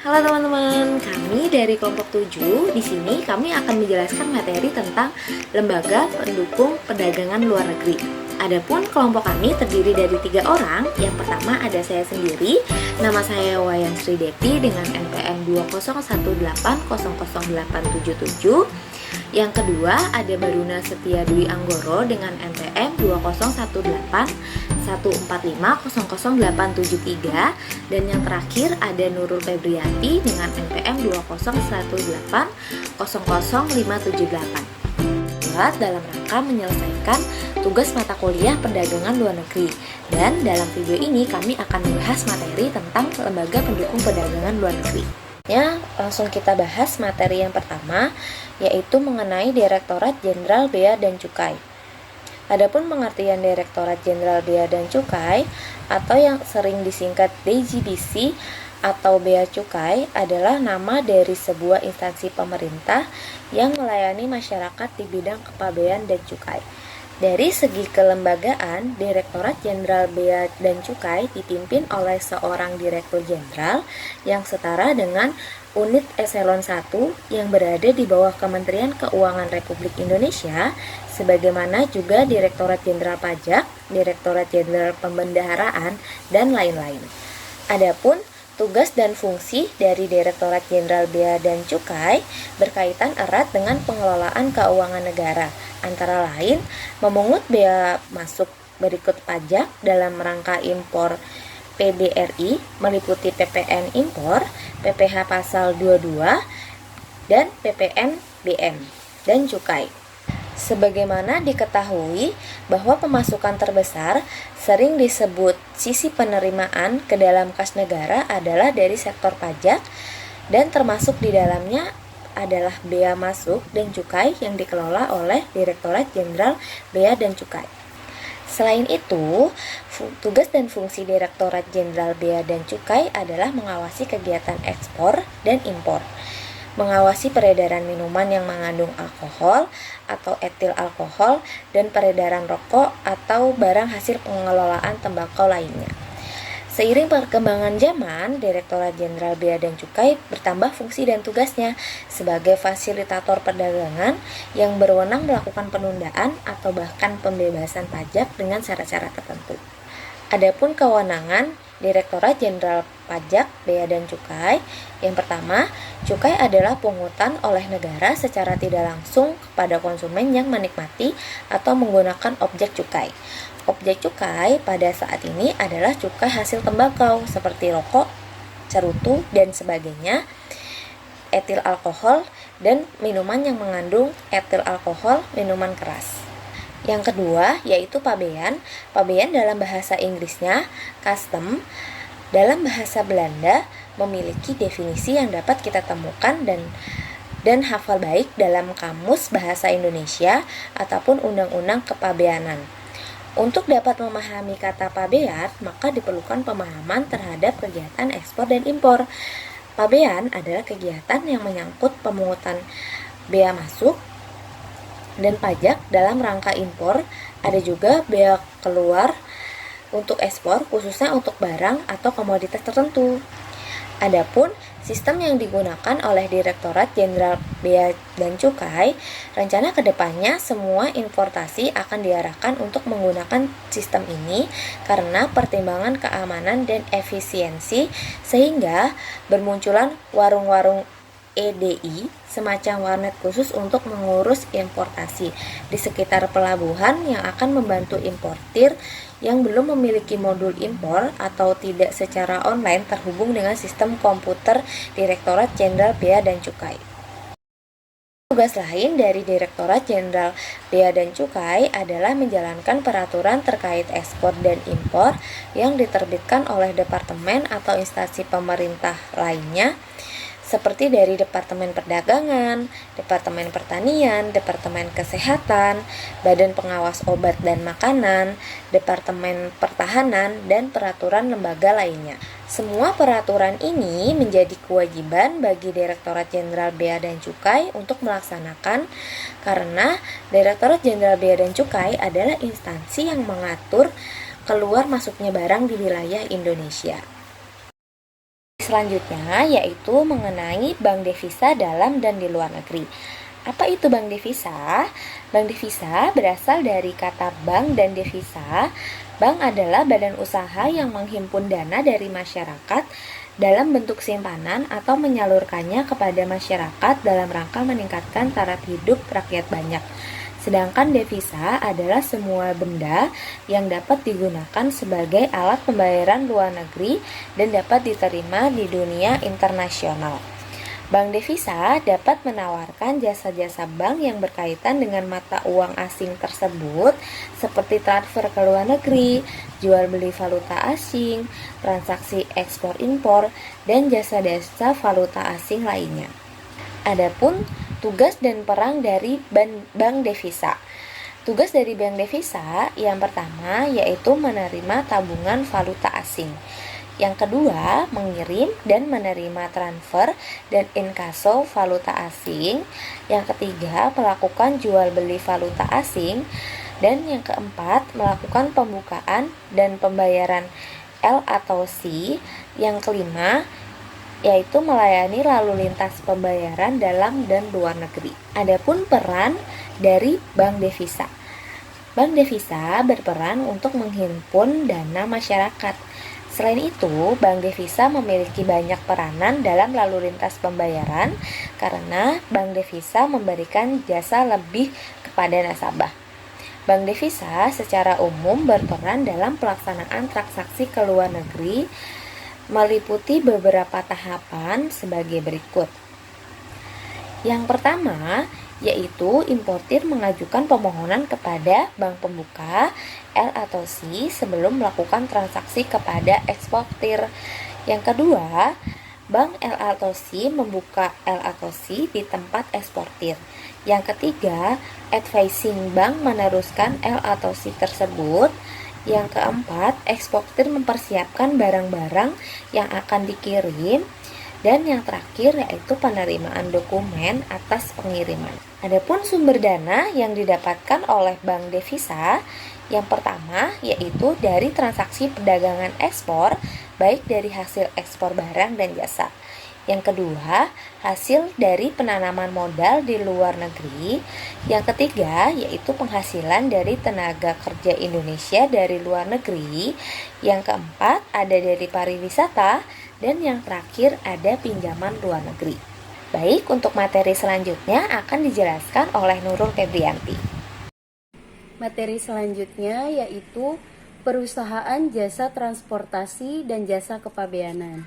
Halo teman-teman, kami dari kelompok 7. Di sini kami akan menjelaskan materi tentang lembaga pendukung perdagangan luar negeri. Adapun kelompok kami terdiri dari 3 orang. Yang pertama ada saya sendiri, nama saya Wayan Sri Devi dengan NPM 2018000877. Yang kedua ada Baruna Setia Dwi Anggoro dengan NPM 201814500873. Dan yang terakhir ada Nurul Febrianti dengan NPM 201800578 dalam rangka menyelesaikan tugas mata kuliah perdagangan luar negeri. Dan dalam video ini kami akan membahas materi tentang lembaga pendukung perdagangan luar negeri. Ya, langsung kita bahas materi yang pertama, yaitu mengenai Direktorat Jenderal Bea dan Cukai. Adapun pengertian Direktorat Jenderal Bea dan Cukai atau yang sering disingkat DJBC atau Bea Cukai adalah nama dari sebuah instansi pemerintah yang melayani masyarakat di bidang kepabean dan cukai. Dari segi kelembagaan, Direktorat Jenderal Bea dan Cukai dipimpin oleh seorang Direktur Jenderal yang setara dengan unit eselon 1 yang berada di bawah Kementerian Keuangan Republik Indonesia, sebagaimana juga Direktorat Jenderal Pajak, Direktorat Jenderal Pembendaharaan, dan lain-lain. Adapun tugas dan fungsi dari Direktorat Jenderal Bea dan Cukai berkaitan erat dengan pengelolaan keuangan negara, antara lain memungut bea masuk berikut pajak dalam rangka impor PBRI meliputi PPN impor, PPh pasal 22, dan PPN BM dan cukai. Sebagaimana diketahui bahwa pemasukan terbesar sering disebut sisi penerimaan ke dalam kas negara adalah dari sektor pajak, dan termasuk di dalamnya adalah bea masuk dan cukai yang dikelola oleh Direktorat Jenderal Bea dan Cukai. Selain itu, tugas dan fungsi Direktorat Jenderal Bea dan Cukai adalah mengawasi kegiatan ekspor dan impor, mengawasi peredaran minuman yang mengandung alkohol atau etil alkohol, dan peredaran rokok atau barang hasil pengelolaan tembakau lainnya. Seiring perkembangan zaman, Direktorat Jenderal Bea dan Cukai bertambah fungsi dan tugasnya sebagai fasilitator perdagangan yang berwenang melakukan penundaan atau bahkan pembebasan pajak dengan syarat-syarat tertentu. Adapun kewenangan Direktorat Jenderal Pajak, Bea dan Cukai, yang pertama, cukai adalah pungutan oleh negara secara tidak langsung kepada konsumen yang menikmati atau menggunakan objek cukai. Objek cukai pada saat ini adalah cukai hasil tembakau seperti rokok, cerutu, dan sebagainya, etil alkohol, dan minuman yang mengandung etil alkohol, minuman keras. Yang kedua yaitu pabean. Pabean dalam bahasa Inggrisnya custom, dalam bahasa Belanda memiliki definisi yang dapat kita temukan dan hafal baik dalam Kamus Bahasa Indonesia ataupun Undang-Undang Kepabeanan. Untuk dapat memahami kata pabean, maka diperlukan pemahaman terhadap kegiatan ekspor dan impor. Pabean adalah kegiatan yang menyangkut pemungutan bea masuk dan pajak dalam rangka impor. Ada juga bea keluar untuk ekspor, khususnya untuk barang atau komoditas tertentu. Adapun sistem yang digunakan oleh Direktorat Jenderal Bea dan Cukai, rencana kedepannya semua importasi akan diarahkan untuk menggunakan sistem ini karena pertimbangan keamanan dan efisiensi, sehingga bermunculan warung-warung EDI, semacam warnet khusus untuk mengurus importasi di sekitar pelabuhan yang akan membantu importir yang belum memiliki modul impor atau tidak secara online terhubung dengan sistem komputer Direktorat Jenderal Bea dan Cukai. Tugas lain dari Direktorat Jenderal Bea dan Cukai adalah menjalankan peraturan terkait ekspor dan impor yang diterbitkan oleh departemen atau instansi pemerintah lainnya, seperti dari Departemen Perdagangan, Departemen Pertanian, Departemen Kesehatan, Badan Pengawas Obat dan Makanan, Departemen Pertahanan, dan peraturan lembaga lainnya. Semua peraturan ini menjadi kewajiban bagi Direktorat Jenderal Bea dan Cukai untuk melaksanakan, karena Direktorat Jenderal Bea dan Cukai adalah instansi yang mengatur keluar masuknya barang di wilayah Indonesia. Selanjutnya yaitu mengenai bank devisa dalam dan di luar negeri. Apa itu bank devisa? Bank devisa berasal dari kata bank dan devisa. Bank adalah badan usaha yang menghimpun dana dari masyarakat dalam bentuk simpanan atau menyalurkannya kepada masyarakat dalam rangka meningkatkan taraf hidup rakyat banyak. Sedangkan devisa adalah semua benda yang dapat digunakan sebagai alat pembayaran luar negeri dan dapat diterima di dunia internasional. Bank devisa dapat menawarkan jasa-jasa bank yang berkaitan dengan mata uang asing tersebut, seperti transfer ke luar negeri, jual beli valuta asing, transaksi ekspor-impor, dan jasa-jasa valuta asing lainnya. Adapun tugas dan peran dari bank devisa. Tugas dari bank devisa yang pertama yaitu menerima tabungan valuta asing. Yang kedua, mengirim dan menerima transfer dan inkaso valuta asing. Yang ketiga, melakukan jual beli valuta asing. Dan yang keempat, melakukan pembukaan dan pembayaran L atau C. Yang kelima, yaitu melayani lalu lintas pembayaran dalam dan luar negeri. Adapun peran dari bank devisa. Bank devisa berperan untuk menghimpun dana masyarakat. Selain itu, bank devisa memiliki banyak peranan dalam lalu lintas pembayaran karena bank devisa memberikan jasa lebih kepada nasabah. Bank devisa secara umum berperan dalam pelaksanaan transaksi ke luar negeri meliputi beberapa tahapan sebagai berikut. Yang pertama, yaitu importir mengajukan permohonan kepada bank pembuka L atau C sebelum melakukan transaksi kepada eksportir. Yang kedua, bank L atau C membuka L atau C di tempat eksportir. Yang ketiga, advising bank meneruskan L atau C tersebut. Yang keempat, eksportir mempersiapkan barang-barang yang akan dikirim. Dan yang terakhir yaitu penerimaan dokumen atas pengiriman. Adapun sumber dana yang didapatkan oleh bank devisa, yang pertama yaitu dari transaksi perdagangan ekspor, baik dari hasil ekspor barang dan jasa. Yang kedua, hasil dari penanaman modal di luar negeri. Yang ketiga, yaitu penghasilan dari tenaga kerja Indonesia dari luar negeri. Yang keempat, ada dari pariwisata. Dan yang terakhir, ada pinjaman luar negeri. Baik, untuk materi selanjutnya akan dijelaskan oleh Nurul Febrianti. Materi selanjutnya yaitu perusahaan jasa transportasi dan jasa kepabeanan.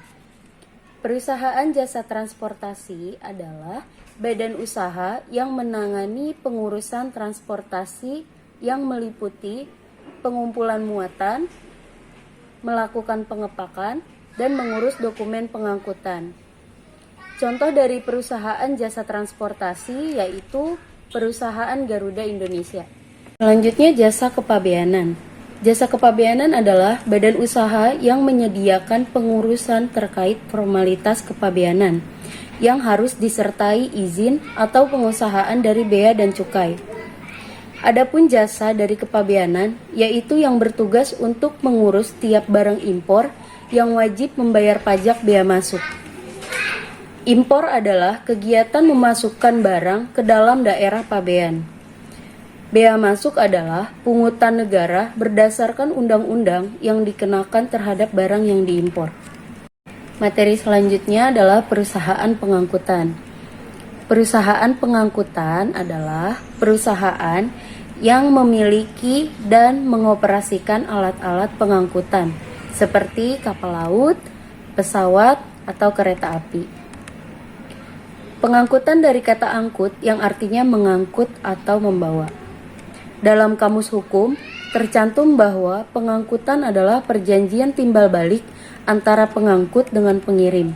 Perusahaan jasa transportasi adalah badan usaha yang menangani pengurusan transportasi yang meliputi pengumpulan muatan, melakukan pengepakan, dan mengurus dokumen pengangkutan. Contoh dari perusahaan jasa transportasi yaitu perusahaan Garuda Indonesia. Selanjutnya jasa kepabeanan. Jasa kepabeanan adalah badan usaha yang menyediakan pengurusan terkait formalitas kepabeanan yang harus disertai izin atau pengusahaan dari bea dan cukai. Adapun jasa dari kepabeanan yaitu yang bertugas untuk mengurus tiap barang impor yang wajib membayar pajak bea masuk. Impor adalah kegiatan memasukkan barang ke dalam daerah pabean. Bea masuk adalah pungutan negara berdasarkan undang-undang yang dikenakan terhadap barang yang diimpor. Materi selanjutnya adalah perusahaan pengangkutan. Perusahaan pengangkutan adalah perusahaan yang memiliki dan mengoperasikan alat-alat pengangkutan seperti kapal laut, pesawat, atau kereta api. Pengangkutan dari kata angkut yang artinya mengangkut atau membawa. Dalam kamus hukum, tercantum bahwa pengangkutan adalah perjanjian timbal balik antara pengangkut dengan pengirim,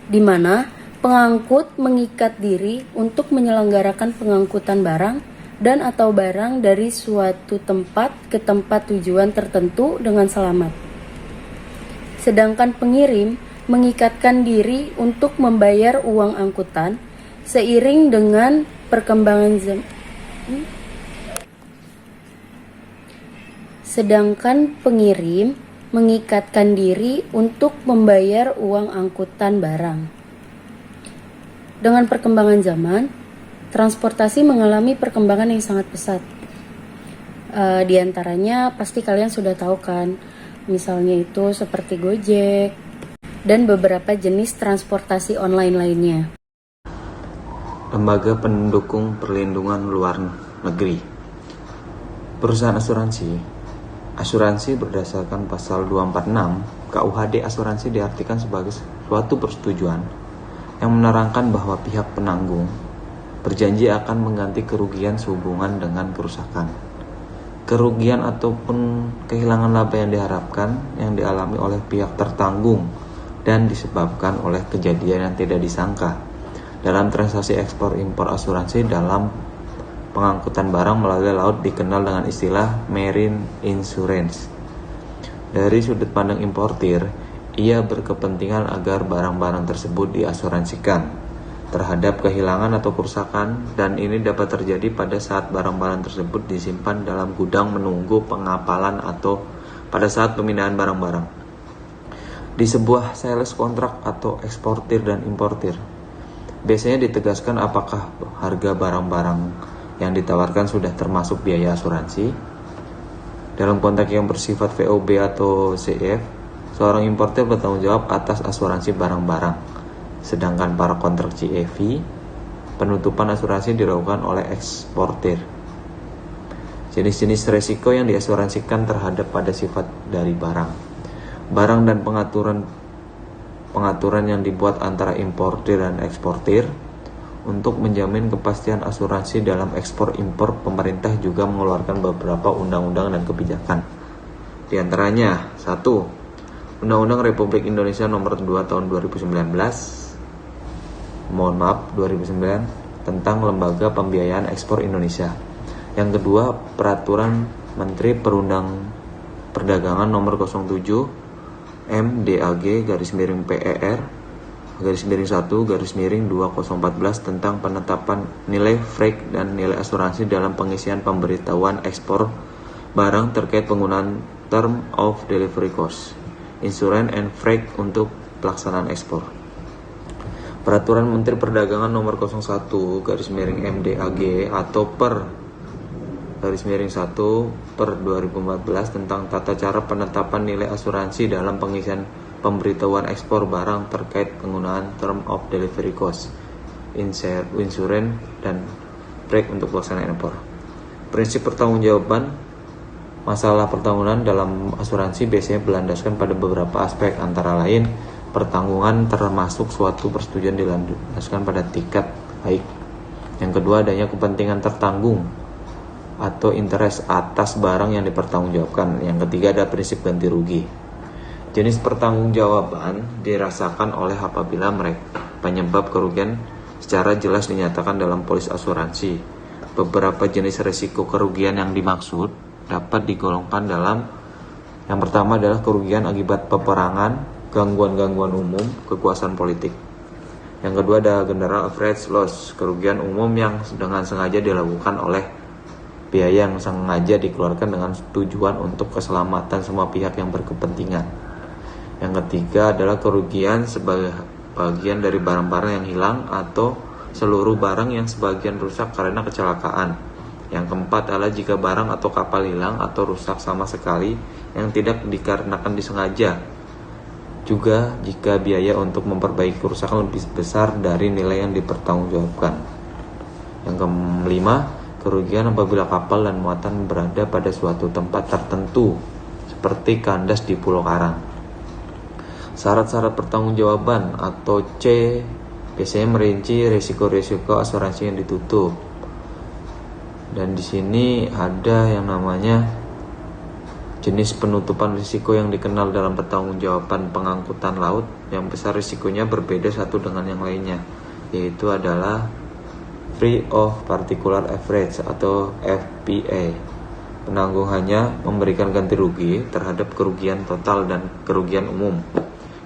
di mana pengangkut mengikat diri untuk menyelenggarakan pengangkutan barang dan atau barang dari suatu tempat ke tempat tujuan tertentu dengan selamat. Sedangkan pengirim mengikatkan diri untuk membayar uang angkutan seiring dengan perkembangan zaman. Sedangkan pengirim mengikatkan diri untuk membayar uang angkutan barang. Dengan perkembangan zaman, transportasi mengalami perkembangan yang sangat pesat. Di antaranya pasti kalian sudah tahu kan, misalnya itu seperti Gojek dan beberapa jenis transportasi online lainnya. Lembaga pendukung perlindungan luar negeri. Perusahaan asuransi berdasarkan pasal 246 KUHD asuransi diartikan sebagai suatu persetujuan yang menerangkan bahwa pihak penanggung berjanji akan mengganti kerugian sehubungan dengan kerusakan, kerugian ataupun kehilangan laba yang diharapkan yang dialami oleh pihak tertanggung dan disebabkan oleh kejadian yang tidak disangka dalam transaksi ekspor impor. Asuransi dalam pengangkutan barang melalui laut dikenal dengan istilah marine insurance. Dari sudut pandang importir, ia berkepentingan agar barang-barang tersebut diasuransikan terhadap kehilangan atau kerusakan, dan ini dapat terjadi pada saat barang-barang tersebut disimpan dalam gudang menunggu pengapalan atau pada saat pemindahan barang-barang. Di sebuah sales kontrak atau eksportir dan importir, biasanya ditegaskan apakah harga barang-barang yang ditawarkan sudah termasuk biaya asuransi. Dalam kontrak yang bersifat VOB atau CF, seorang importir bertanggung jawab atas asuransi barang-barang, sedangkan para kontrak CEV, penutupan asuransi dilakukan oleh eksportir. Jenis-jenis resiko yang diasuransikan terhadap pada sifat dari barang dan pengaturan yang dibuat antara importir dan eksportir. Untuk menjamin kepastian asuransi dalam ekspor impor, pemerintah juga mengeluarkan beberapa undang-undang dan kebijakan. Di antaranya, 1. Undang-Undang Republik Indonesia Nomor 2 Tahun 2009 tentang Lembaga Pembiayaan Ekspor Indonesia. Yang kedua, Peraturan Menteri Perdagangan Nomor 07 MDAG/PER _1/2014 tentang penetapan nilai freight dan nilai asuransi dalam pengisian pemberitahuan ekspor barang terkait penggunaan term of delivery cost, insurance and freight untuk pelaksanaan ekspor. Peraturan Menteri Perdagangan Nomor 01/MDAG atau Per-1/2014 tentang tata cara penetapan nilai asuransi dalam pengisian pemberitahuan ekspor barang terkait penggunaan term of delivery cost, insurance dan freight untuk pelaksanaan ekspor. Prinsip pertanggungjawaban masalah pertahunan dalam asuransi biasanya berlandaskan pada beberapa aspek, antara lain pertanggungan termasuk suatu persetujuan dilandaskan pada tingkat baik. Yang kedua, adanya kepentingan tertanggung atau interest atas barang yang dipertanggungjawabkan. Yang ketiga, ada prinsip ganti rugi. Jenis pertanggungjawaban dirasakan oleh apabila penyebab kerugian secara jelas dinyatakan dalam polis asuransi. Beberapa jenis risiko kerugian yang dimaksud dapat digolongkan dalam: yang pertama adalah kerugian akibat peperangan, gangguan-gangguan umum, kekuasaan politik. Yang kedua ada general average loss, kerugian umum yang dengan sengaja dilakukan oleh biaya yang sengaja dikeluarkan dengan tujuan untuk keselamatan semua pihak yang berkepentingan. Yang ketiga adalah kerugian sebagai bagian dari barang-barang yang hilang atau seluruh barang yang sebagian rusak karena kecelakaan. Yang keempat adalah jika barang atau kapal hilang atau rusak sama sekali yang tidak dikarenakan disengaja. Juga jika biaya untuk memperbaiki kerusakan lebih besar dari nilai yang dipertanggungjawabkan. Yang kelima, kerugian apabila kapal dan muatan berada pada suatu tempat tertentu seperti kandas di Pulau Karang. Syarat-syarat pertanggungjawaban atau C biasanya merinci risiko-risiko asuransi yang ditutup. Dan di sini ada yang namanya jenis penutupan risiko yang dikenal dalam pertanggungjawaban pengangkutan laut, yang besar risikonya berbeda satu dengan yang lainnya, yaitu adalah Free of Particular Average atau FPA. Penanggung hanya memberikan ganti rugi terhadap kerugian total dan kerugian umum,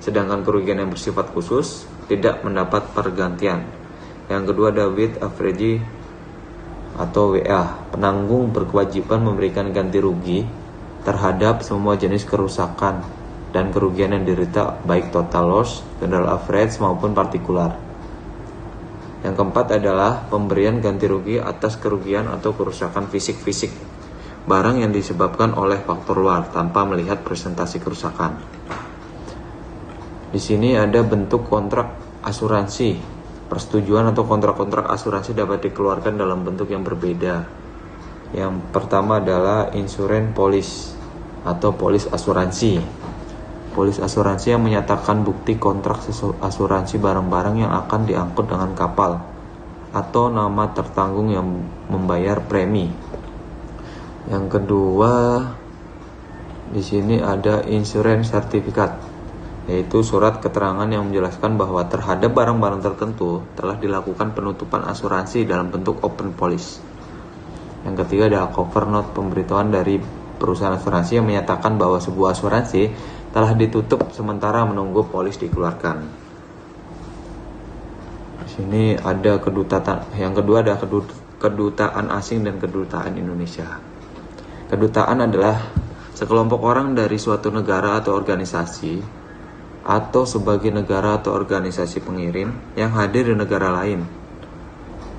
sedangkan kerugian yang bersifat khusus tidak mendapat pergantian. Yang kedua ada with average atau WA. Penanggung berkewajiban memberikan ganti rugi terhadap semua jenis kerusakan dan kerugian yang diderita, baik total loss, general average maupun partikular. Yang keempat adalah pemberian ganti rugi atas kerugian atau kerusakan fisik barang yang disebabkan oleh faktor luar tanpa melihat presentasi kerusakan. Di sini ada bentuk kontrak asuransi. Persetujuan atau kontrak-kontrak asuransi dapat dikeluarkan dalam bentuk yang berbeda. Yang pertama adalah insurance policy atau polis asuransi. Polis asuransi yang menyatakan bukti kontrak asuransi barang-barang yang akan diangkut dengan kapal atau nama tertanggung yang membayar premi. Yang kedua, di sini ada insurance certificate, yaitu surat keterangan yang menjelaskan bahwa terhadap barang-barang tertentu telah dilakukan penutupan asuransi dalam bentuk open policy. Yang ketiga adalah cover note, pemberitahuan dari perusahaan asuransi yang menyatakan bahwa sebuah asuransi telah ditutup sementara menunggu polis dikeluarkan. Di sini ada kedutaan. Yang kedua ada kedutaan asing dan kedutaan Indonesia. Kedutaan adalah sekelompok orang dari suatu negara atau organisasi atau sebagai negara atau organisasi pengirim yang hadir di negara lain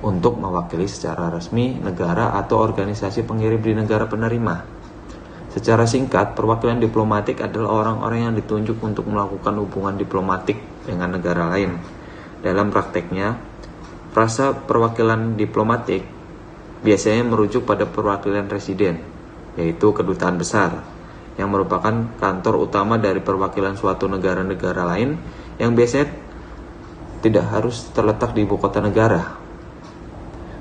untuk mewakili secara resmi negara atau organisasi pengirim di negara penerima. Secara singkat, perwakilan diplomatik adalah orang-orang yang ditunjuk untuk melakukan hubungan diplomatik dengan negara lain. Dalam prakteknya, frasa perwakilan diplomatik biasanya merujuk pada perwakilan residen, yaitu kedutaan besar, yang merupakan kantor utama dari perwakilan suatu negara-negara lain yang biasanya tidak harus terletak di ibu kota negara.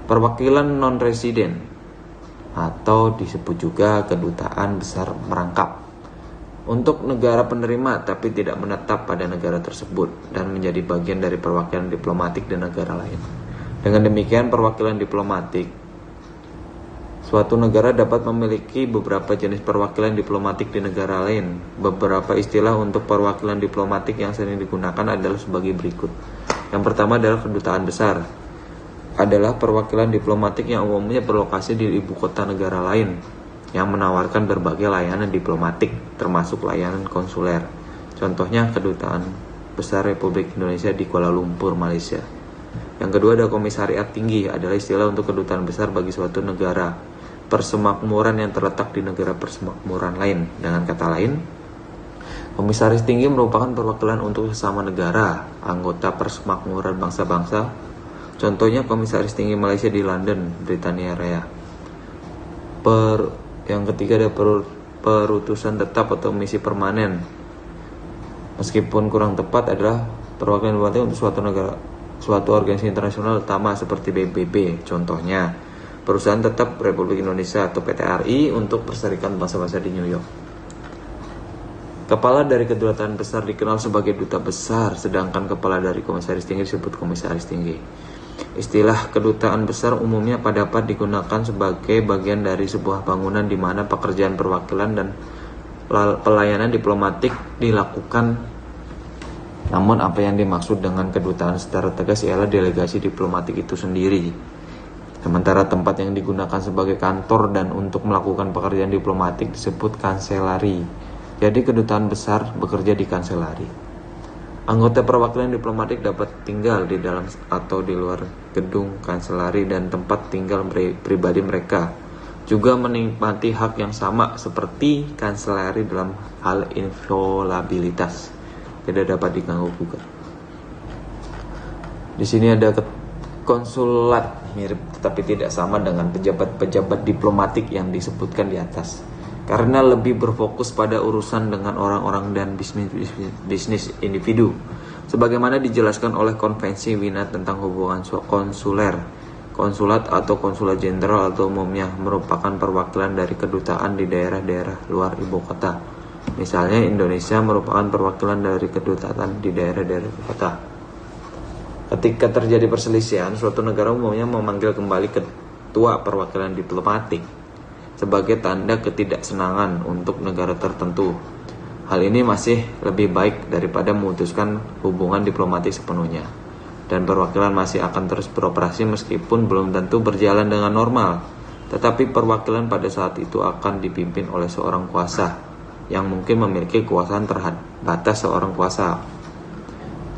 Perwakilan non-residen atau disebut juga kedutaan besar merangkap untuk negara penerima tapi tidak menetap pada negara tersebut dan menjadi bagian dari perwakilan diplomatik di negara lain. Dengan demikian, perwakilan diplomatik suatu negara dapat memiliki beberapa jenis perwakilan diplomatik di negara lain. Beberapa istilah untuk perwakilan diplomatik yang sering digunakan adalah sebagai berikut. Yang pertama adalah kedutaan besar. Adalah perwakilan diplomatik yang umumnya berlokasi di ibu kota negara lain yang menawarkan berbagai layanan diplomatik, termasuk layanan konsuler. Contohnya kedutaan besar Republik Indonesia di Kuala Lumpur, Malaysia. Yang kedua ada komisariat tinggi, adalah istilah untuk kedutaan besar bagi suatu negara persemakmuran yang terletak di negara persemakmuran lain. Dengan kata lain, komisaris tinggi merupakan perwakilan untuk sesama negara, anggota persemakmuran bangsa-bangsa. Contohnya komisaris tinggi Malaysia di London, Britania Raya. Yang ketiga ada perutusan tetap atau misi permanen. Meskipun kurang tepat, adalah perwakilan diplomatik untuk suatu negara, suatu organisasi internasional utama seperti PBB. Contohnya Perusahaan Tetap Republik Indonesia atau PT-RI untuk Perserikatan Bangsa-Bangsa di New York. Kepala dari kedutaan besar dikenal sebagai duta besar, sedangkan kepala dari komisaris tinggi disebut komisaris tinggi. Istilah kedutaan besar umumnya dapat digunakan sebagai bagian dari sebuah bangunan di mana pekerjaan perwakilan dan pelayanan diplomatik dilakukan. Namun apa yang dimaksud dengan kedutaan secara tegas ialah delegasi diplomatik itu sendiri. Sementara tempat yang digunakan sebagai kantor dan untuk melakukan pekerjaan diplomatik disebut kanselari. Jadi kedutaan besar bekerja di kanselari. Anggota perwakilan diplomatik dapat tinggal di dalam atau di luar gedung kanselari dan tempat tinggal pribadi mereka. Juga menikmati hak yang sama seperti kanselari dalam hal inviolabilitas. Tidak dapat diganggu gugat. Di sini ada konsulat, mirip tetapi tidak sama dengan pejabat-pejabat diplomatik yang disebutkan di atas, karena lebih berfokus pada urusan dengan orang-orang dan bisnis individu, sebagaimana dijelaskan oleh Konvensi Wina tentang hubungan konsuler. Konsulat atau konsulat jenderal atau umumnya merupakan perwakilan dari kedutaan di daerah-daerah luar ibu kota. Misalnya Indonesia merupakan perwakilan dari kedutaan di daerah-daerah ibu kota. Ketika terjadi perselisihan, suatu negara umumnya memanggil kembali ketua perwakilan diplomatik sebagai tanda ketidaksenangan untuk negara tertentu. Hal ini masih lebih baik daripada memutuskan hubungan diplomatik sepenuhnya, dan perwakilan masih akan terus beroperasi meskipun belum tentu berjalan dengan normal. Tetapi perwakilan pada saat itu akan dipimpin oleh seorang kuasa yang mungkin memiliki kekuasaan terbatas seorang kuasa.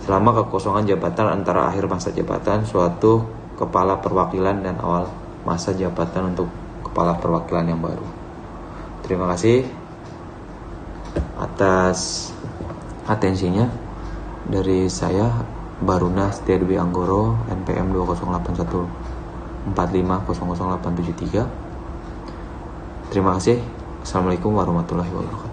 Selama kekosongan jabatan antara akhir masa jabatan suatu kepala perwakilan dan awal masa jabatan untuk kepala perwakilan yang baru. Terima kasih atas atensinya. Dari saya, Baruna Setia Dwi Anggoro, NPM 20814500873. Terima kasih. Assalamualaikum warahmatullahi wabarakatuh.